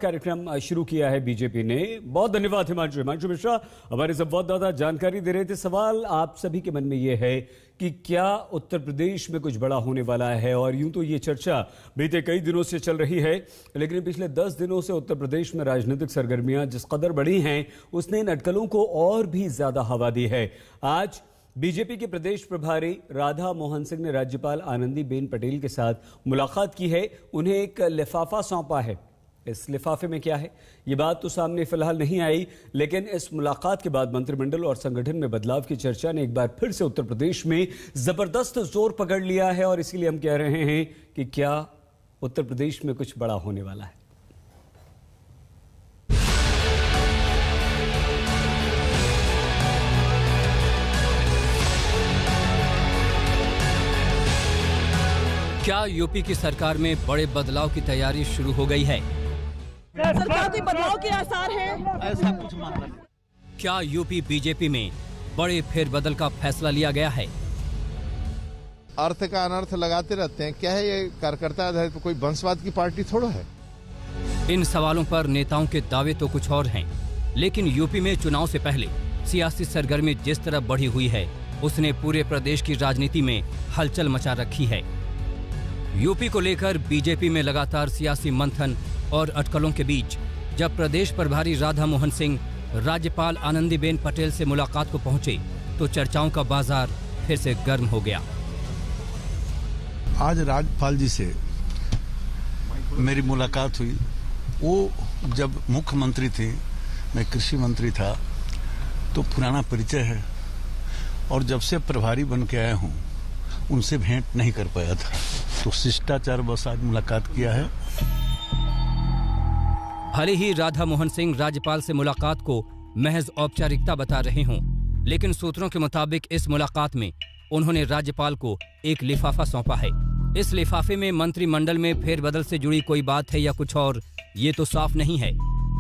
कार्यक्रम शुरू किया है बीजेपी ने। बहुत धन्यवाद हिमांशु मिश्रा हमारे संवाददाता जानकारी दे रहे थे। सवाल आप सभी के मन में यह है कि क्या उत्तर प्रदेश में कुछ बड़ा होने वाला है, और यूं तो ये चर्चा बीते कई दिनों से चल रही है, लेकिन पिछले 10 दिनों से उत्तर प्रदेश में राजनीतिक सरगर्मियां जिस कदर बढ़ी हैं उसने इन अटकलों को और भी ज्यादा हवा दी है। आज बीजेपी के प्रदेश प्रभारी राधा मोहन सिंह ने राज्यपाल आनंदीबेन पटेल के साथ मुलाकात की है। उन्हें एक लिफाफा सौंपा है। इस लिफाफे में क्या है ये बात तो सामने फिलहाल नहीं आई, लेकिन इस मुलाकात के बाद मंत्रिमंडल और संगठन में बदलाव की चर्चा ने एक बार फिर से उत्तर प्रदेश में जबरदस्त जोर पकड़ लिया है, और इसीलिए हम कह रहे हैं कि क्या उत्तर प्रदेश में कुछ बड़ा होने वाला है। क्या यूपी की सरकार में बड़े बदलाव की तैयारी शुरू हो गई है? सरकार में बदलाव के आसार हैं। ऐसा कुछ मामला। क्या यूपी बीजेपी में बड़े फेरबदल का फैसला लिया गया है? अर्थ का अनर्थ लगाते रहते हैं। क्या है ये कार्यकर्ता आधारित कोई वंशवाद की पार्टी थोड़ा है? इन सवालों पर नेताओं के दावे तो कुछ और हैं, लेकिन यूपी में चुनाव से पहले सियासी सरगर्मी जिस तरह बढ़ी हुई है उसने पूरे प्रदेश की राजनीति में हलचल मचा रखी है। यूपी को लेकर बीजेपी में लगातार सियासी मंथन और अटकलों के बीच जब प्रदेश प्रभारी राधा मोहन सिंह राज्यपाल आनंदीबेन पटेल से मुलाकात को पहुंचे तो चर्चाओं का बाजार फिर से गर्म हो गया। आज राज्यपाल जी से मेरी मुलाकात हुई। वो जब मुख्यमंत्री थे, मैं कृषि मंत्री था, तो पुराना परिचय है, और जब से प्रभारी बन के आया हूं उनसे भेंट नहीं कर पाया था, तो शिष्टाचार बस आज मुलाकात किया है। भले ही राधा मोहन सिंह राज्यपाल से मुलाकात को महज औपचारिकता बता रहे हों, लेकिन सूत्रों के मुताबिक इस मुलाकात में उन्होंने राज्यपाल को एक लिफाफा सौंपा है। इस लिफाफे में मंत्रिमंडल में फेरबदल से जुड़ी कोई बात है या कुछ और, ये तो साफ नहीं है,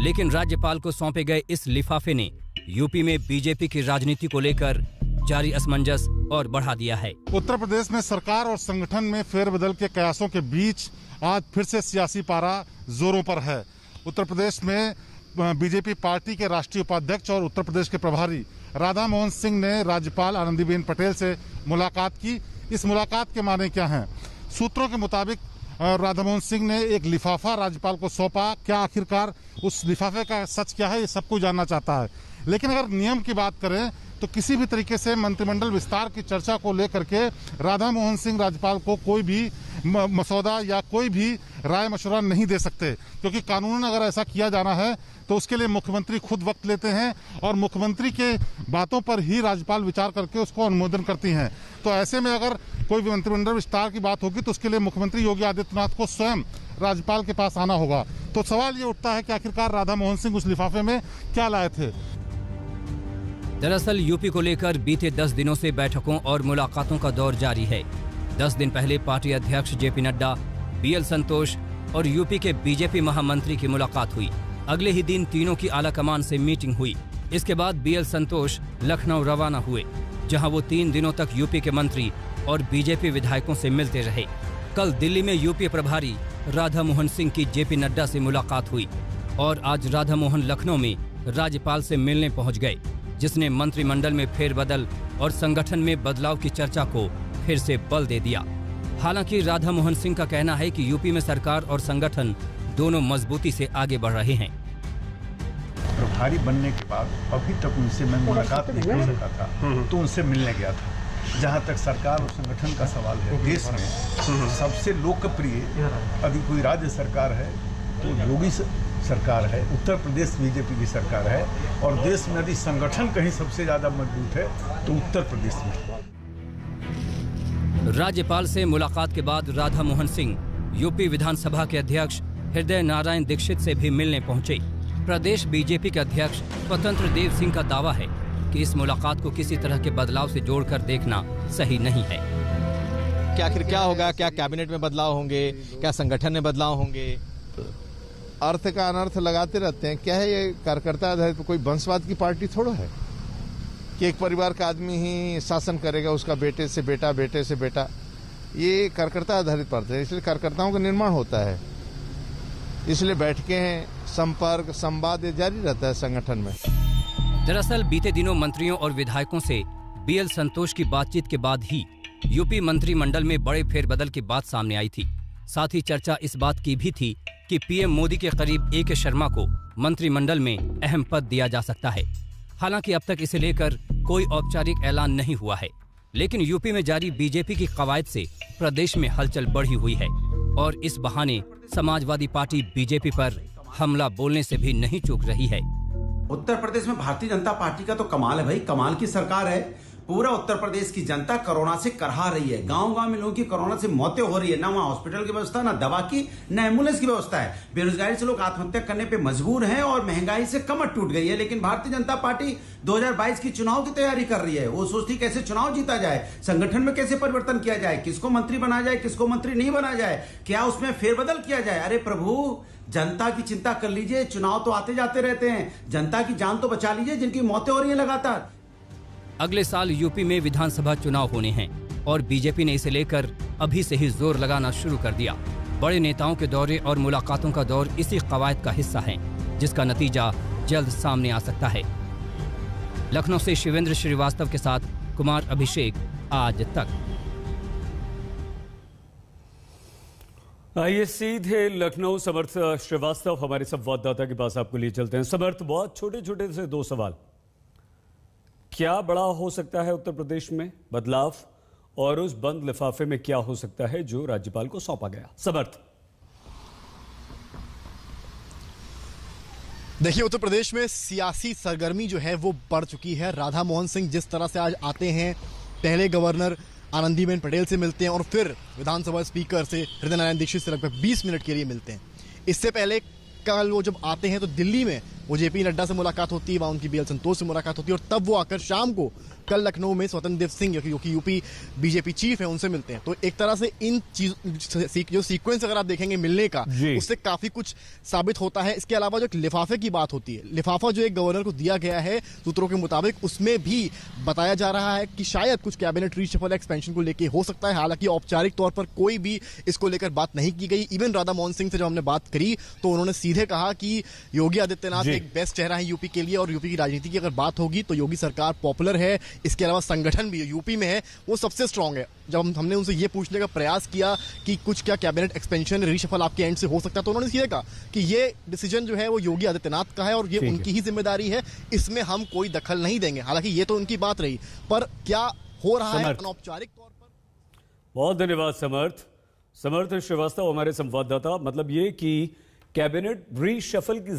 लेकिन राज्यपाल को सौंपे गए इस लिफाफे ने यूपी में बीजेपी की राजनीति को लेकर जारी असमंजस और बढ़ा दिया है। उत्तर प्रदेश में सरकार और संगठन में फेरबदल के कयासों के बीच आज फिर से सियासी पारा जोरों पर है। उत्तर प्रदेश में बीजेपी पार्टी के राष्ट्रीय उपाध्यक्ष और उत्तर प्रदेश के प्रभारी राधा मोहन सिंह ने राज्यपाल आनंदीबेन पटेल से मुलाकात की। इस मुलाकात के माने क्या हैं? सूत्रों के मुताबिक राधा मोहन सिंह ने एक लिफाफा राज्यपाल को सौंपा। क्या आखिरकार उस लिफाफे का सच क्या है, ये सब कुछ जानना चाहता है। लेकिन अगर नियम की बात करें तो किसी भी तरीके से मंत्रिमंडल विस्तार की चर्चा को लेकर के राधा मोहन सिंह राज्यपाल को कोई भी मसौदा या कोई भी राय मशवरा नहीं दे सकते, क्योंकि कानूनन अगर ऐसा किया जाना है तो उसके लिए मुख्यमंत्री खुद वक्त लेते हैं और मुख्यमंत्री के बातों पर ही राज्यपाल विचार करके उसको अनुमोदन करती हैं। तो ऐसे में अगर कोई भी मंत्रिमंडल विस्तार की बात होगी तो उसके लिए मुख्यमंत्री योगी आदित्यनाथ को स्वयं राज्यपाल के पास आना होगा। तो सवाल ये उठता है कि आखिरकार राधा मोहन सिंह उस लिफाफे में क्या लाए थे। दरअसल यूपी को लेकर बीते 10 दिनों से बैठकों और मुलाकातों का दौर जारी है। 10 दिन पहले पार्टी अध्यक्ष जेपी नड्डा, बीएल संतोष और यूपी के बीजेपी महामंत्री की मुलाकात हुई। अगले ही दिन तीनों की आलाकमान से मीटिंग हुई। इसके बाद बीएल संतोष लखनऊ रवाना हुए, जहां वो 3 दिनों तक यूपी के मंत्री और बीजेपी विधायकों से मिलते रहे। कल दिल्ली में यूपी प्रभारी राधा मोहन सिंह की जेपी नड्डा से मुलाकात हुई, और आज राधा मोहन लखनऊ में राज्यपाल से मिलने पहुंच गए, जिसने मंत्रिमंडल में फेरबदल और संगठन में बदलाव की चर्चा को फिर से बल दे दिया। हालांकि राधा मोहन सिंह का कहना है कि यूपी में सरकार और संगठन दोनों मजबूती से आगे बढ़ रहे हैं। प्रभारी बनने के बाद अभी तक उनसे मैं मुलाकात नहीं कर सका था, तो उनसे मिलने गया था। जहां तक सरकार और संगठन का सवाल है, देश में सबसे लोकप्रिय अभी कोई राज्य सरकार है तो योगी सरकार है, उत्तर प्रदेश बीजेपी की सरकार है, और देश में यदि संगठन कहीं सबसे ज्यादा मजबूत है तो उत्तर प्रदेश में। राज्यपाल से मुलाकात के बाद राधा मोहन सिंह यूपी विधानसभा के अध्यक्ष हृदय नारायण दीक्षित से भी मिलने पहुंचे। प्रदेश बीजेपी के अध्यक्ष स्वतंत्र देव सिंह का दावा है कि इस मुलाकात को किसी तरह के बदलाव से जोड़कर देखना सही नहीं है। क्या आखिर क्या होगा? क्या कैबिनेट में बदलाव होंगे? क्या संगठन में बदलाव होंगे? अर्थ का अनर्थ लगाते रहते हैं। क्या है ये कार्यकर्ता आधारित कोई वंशवाद की पार्टी थोड़ा है कि एक परिवार का आदमी ही शासन करेगा, उसका बेटे से बेटा, बेटे से बेटा। ये कार्यकर्ता आधारित पार्टी है, इसलिए कार्यकर्ताओं का निर्माण होता है। इसलिए बैठकें हैं, संपर्क संवाद ये जारी रहता है संगठन में। दरअसल बीते दिनों मंत्रियों और विधायकों से बीएल संतोष की बातचीत के बाद ही यूपी मंत्रिमंडल में बड़े फेरबदल की बात सामने आई थी। साथ ही चर्चा इस बात की भी थी कि पीएम मोदी के करीब ए.के. शर्मा को मंत्रिमंडल में अहम पद दिया जा सकता है। हालांकि अब तक इसे लेकर कोई औपचारिक ऐलान नहीं हुआ है, लेकिन यूपी में जारी बीजेपी की कवायद से प्रदेश में हलचल बढ़ी हुई है और इस बहाने समाजवादी पार्टी बीजेपी पर हमला बोलने से भी नहीं चूक रही है। उत्तर प्रदेश में भारतीय जनता पार्टी का तो कमाल है भाई, कमाल की सरकार है। पूरा उत्तर प्रदेश की जनता कोरोना से करहा रही है। गांव-गांव में लोगों की कोरोना से मौतें हो रही है। ना वहां हॉस्पिटल की व्यवस्था, ना दवा की, ना एम्बुलेंस की व्यवस्था है। बेरोजगारी से लोग आत्महत्या करने पे मजबूर हैं और महंगाई से कमर टूट गई है। लेकिन भारतीय जनता पार्टी 2022 की चुनाव की तैयारी कर रही है। वो सोचती कैसे चुनाव जीता जाए, संगठन में कैसे परिवर्तन किया जाए, किसको मंत्री बनाया जाए, किसको मंत्री नहीं बनाया जाए, क्या उसमें फेरबदल किया जाए। अरे प्रभु, जनता की चिंता कर लीजिए। चुनाव तो आते जाते रहते हैं, जनता की जान तो बचा लीजिए जिनकी मौतें हो रही है लगातार। अगले साल यूपी में विधानसभा चुनाव होने हैं और बीजेपी ने इसे लेकर अभी से ही जोर लगाना शुरू कर दिया। बड़े नेताओं के दौरे और मुलाकातों का दौर इसी कवायद का हिस्सा है, जिसका नतीजा जल्द सामने आ सकता है। लखनऊ से शिवेंद्र श्रीवास्तव के साथ कुमार अभिषेक, आज तक। आइए सीधे लखनऊ समर्थ श्रीवास्तव हमारे संवाददाता के पास आपको लिए चलते हैं। समर्थ, बहुत छोटे छोटे से दो सवाल। क्या बड़ा हो सकता है उत्तर प्रदेश में बदलाव, और उस बंद लिफाफे में क्या हो सकता है जो राज्यपाल को सौंपा गया? समर्थ। देखिए, उत्तर प्रदेश में सियासी सरगर्मी जो है वो बढ़ चुकी है। राधा मोहन सिंह जिस तरह से आज आते हैं, पहले गवर्नर आनंदीबेन पटेल से मिलते हैं और फिर विधानसभा स्पीकर से हृदय नारायण दीक्षित से लगभग 20 मिनट के लिए मिलते हैं। इससे पहले कल वो जब आते हैं तो दिल्ली में वो जेपी नड्डा से मुलाकात होती है, वहाँ उनकी बीएल संतोष से मुलाकात होती है और तब वो आकर शाम को कल लखनऊ में स्वतंत्र देव सिंह जो कि यूपी बीजेपी चीफ है उनसे मिलते हैं। तो एक तरह से इन चीज जो सीक्वेंस अगर आप देखेंगे मिलने का, उससे काफी कुछ साबित होता है। इसके अलावा जो एक लिफाफे की बात होती है, लिफाफा जो एक गवर्नर को दिया गया है सूत्रों के मुताबिक, उसमें भी बताया जा रहा है कि शायद कुछ कैबिनेट रीशफल एक्सपेंशन को लेकर हो सकता है। हालांकि औपचारिक तौर पर कोई भी इसको लेकर बात नहीं की गई। इवन राधा मोहन सिंह से जब हमने बात करी तो उन्होंने सीधे कहा कि योगी आदित्यनाथ एक बेस्ट चेहरा है यूपी के लिए और यूपी की राजनीति की अगर बात होगी तो योगी सरकार पॉपुलर है। इसके अलावा संगठन भी यूपी में है वो सबसे स्ट्रांग है। जब हमने उनसे ये पूछने का प्रयास किया कि कुछ क्या कैबिनेट एक्सपेंशन रीशफल आपके एंड से हो सकता है, तो उन्होंने सीधे कहा कि ये डिसीजन जो है वो योगी आदित्यनाथ का है और ये उनकी ही जिम्मेदारी है, इसमें हम कोई दखल नहीं देंगे। हालांकि ये तो उनकी बात रही, पर क्या हो रहा है अनौपचारिक तौर पर। बहुत धन्यवाद समर्थ श्रीवास्तव हमारे संवाददाता। मतलब ये कि कैबिनेट रीशफल की